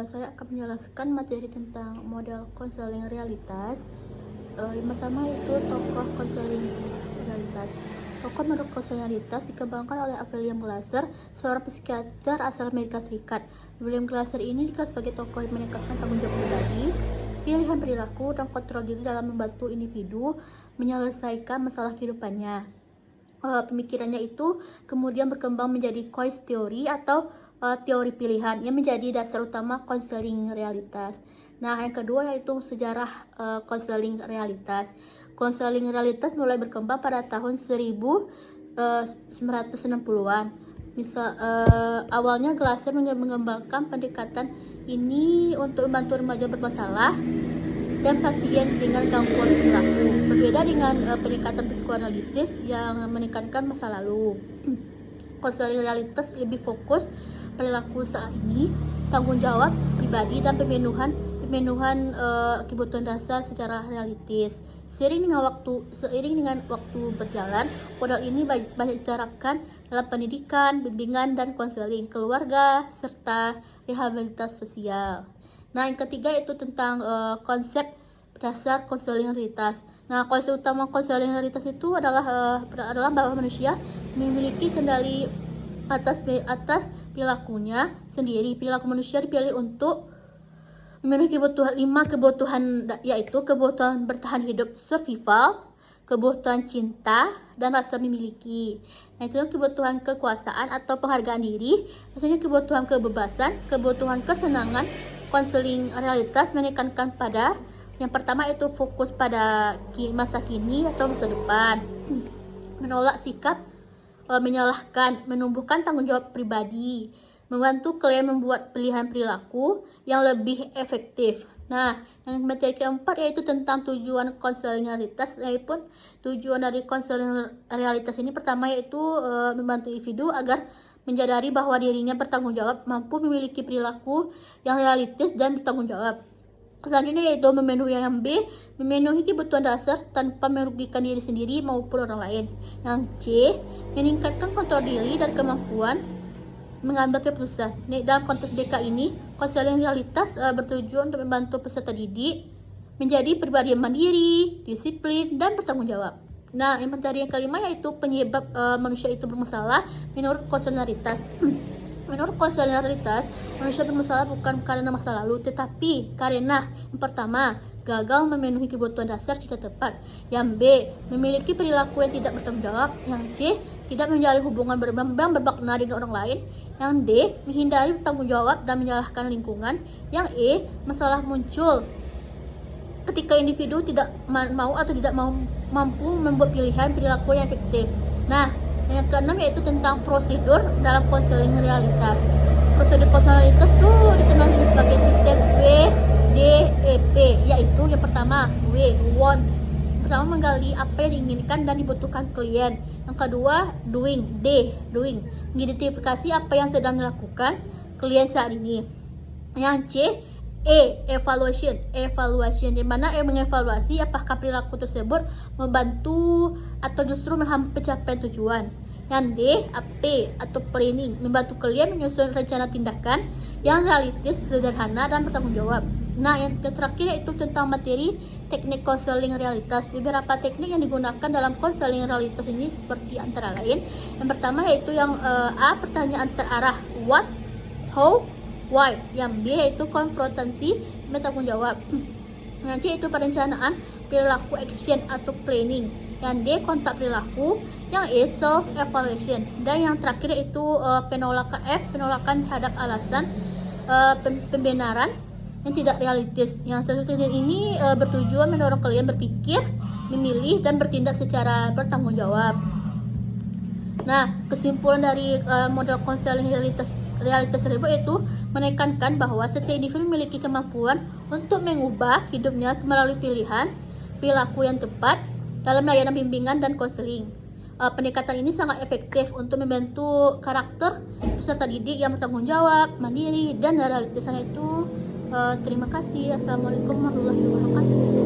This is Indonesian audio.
Saya akan menjelaskan materi tentang model konseling realitas. Yang pertama itu tokoh konseling realitas. Tokoh model konseling realitas dikembangkan oleh William Glasser, seorang psikiater asal Amerika Serikat. William Glasser ini dikenal sebagai tokoh yang meningkatkan tanggung jawab pribadi, pilihan perilaku, dan kontrol diri dalam membantu individu menyelesaikan masalah kehidupannya. Pemikirannya itu kemudian berkembang menjadi choice theory atau teori pilihan yang menjadi dasar utama konseling realitas. Nah, yang kedua yaitu sejarah konseling realitas. Konseling realitas mulai berkembang pada tahun 1960-an. Awalnya Glasser mengembangkan pendekatan ini untuk membantu remaja bermasalah dan pasien dengan gangguan perilaku. Berbeda dengan pendekatan psikoanalisis yang menekankan masa lalu. Konseling realitas lebih fokus perilaku saat ini, tanggung jawab pribadi, dan pemenuhan kebutuhan dasar secara realistis. Seiring dengan waktu berjalan, model ini banyak diterapkan dalam pendidikan, bimbingan, dan konseling keluarga serta rehabilitasi sosial. Nah, yang ketiga itu tentang konsep dasar konseling realitas. Nah, konsep utama konseling realitas itu adalah bahwa manusia memiliki kendali atas perilakunya sendiri. Perilaku manusia dipilih untuk memenuhi lima kebutuhan, yaitu kebutuhan bertahan hidup survival, kebutuhan cinta, dan rasa memiliki. Nah, itu kebutuhan kekuasaan atau penghargaan diri, misalnya kebutuhan kebebasan, kebutuhan kesenangan. Konseling realitas menekankan pada yang pertama itu fokus pada masa kini atau masa depan, menolak sikap menyalahkan, menumbuhkan tanggung jawab pribadi, membantu klien membuat pilihan perilaku yang lebih efektif. Nah, yang materi keempat yaitu tentang tujuan konseling realitas. Yaitu tujuan dari konseling realitas ini pertama yaitu membantu individu agar menyadari bahwa dirinya bertanggung jawab, mampu memiliki perilaku yang realistis dan bertanggung jawab. Selanjutnya yaitu memenuhi kebutuhan dasar tanpa merugikan diri sendiri maupun orang lain. Yang C, meningkatkan kontrol diri dan kemampuan mengambil keputusan. Dalam konteks DK ini, konseling realitas bertujuan untuk membantu peserta didik menjadi pribadi yang mandiri, disiplin, dan bertanggung jawab. Nah, yang kelima yaitu penyebab manusia itu bermasalah menurut konseling realitas. Menurut konseling realitas, manusia bermasalah bukan karena masa lalu, tetapi karena yang pertama, gagal memenuhi kebutuhan dasar secara tepat. Yang B, memiliki perilaku yang tidak bertanggung jawab. Yang C, tidak menjalin hubungan bermakna dengan orang lain. Yang D, menghindari tanggung jawab dan menyalahkan lingkungan. Yang E, masalah muncul ketika individu tidak mau atau tidak mampu membuat pilihan perilaku yang efektif. Nah, yang keenam yaitu tentang prosedur dalam konseling realitas. Prosedur konseling realitas itu dikenal sebagai sistem WDEP, yaitu yang pertama W, wants. Pertama, menggali apa yang diinginkan dan dibutuhkan klien. Yang kedua, doing, D, doing, mengidentifikasi apa yang sedang dilakukan klien saat ini. Yang C, evaluation, di mana mengevaluasi apakah perilaku tersebut membantu atau justru menghambat pencapaian tujuan. Yang D, AP atau planning, membantu klien menyusun rencana tindakan yang realistis, sederhana, dan bertanggung jawab. Nah, yang terakhir yaitu tentang materi teknik konseling realitas. Beberapa teknik yang digunakan dalam konseling realitas ini seperti antara lain, yang pertama yaitu yang A, pertanyaan terarah, what, how, why. Yang B yaitu konfrontasi, bertanggung jawab. Yang C itu perencanaan perilaku, action atau planning. Yang D, kontak perilaku. Yang E, self evaluation. Dan yang terakhir yaitu penolakan F, penolakan terhadap alasan pembenaran yang tidak realistis. Yang terakhir ini bertujuan mendorong kalian berpikir, memilih, dan bertindak secara bertanggung jawab. Nah, kesimpulan dari model konseling realitas tersebut itu menekankan bahwa setiap individu memiliki kemampuan untuk mengubah hidupnya melalui pilihan perilaku yang tepat dalam layanan bimbingan dan konseling. Pendekatan ini sangat efektif untuk membentuk karakter peserta didik yang bertanggung jawab, mandiri, dan realistisnya itu. Terima kasih. Assalamualaikum warahmatullahi wabarakatuh.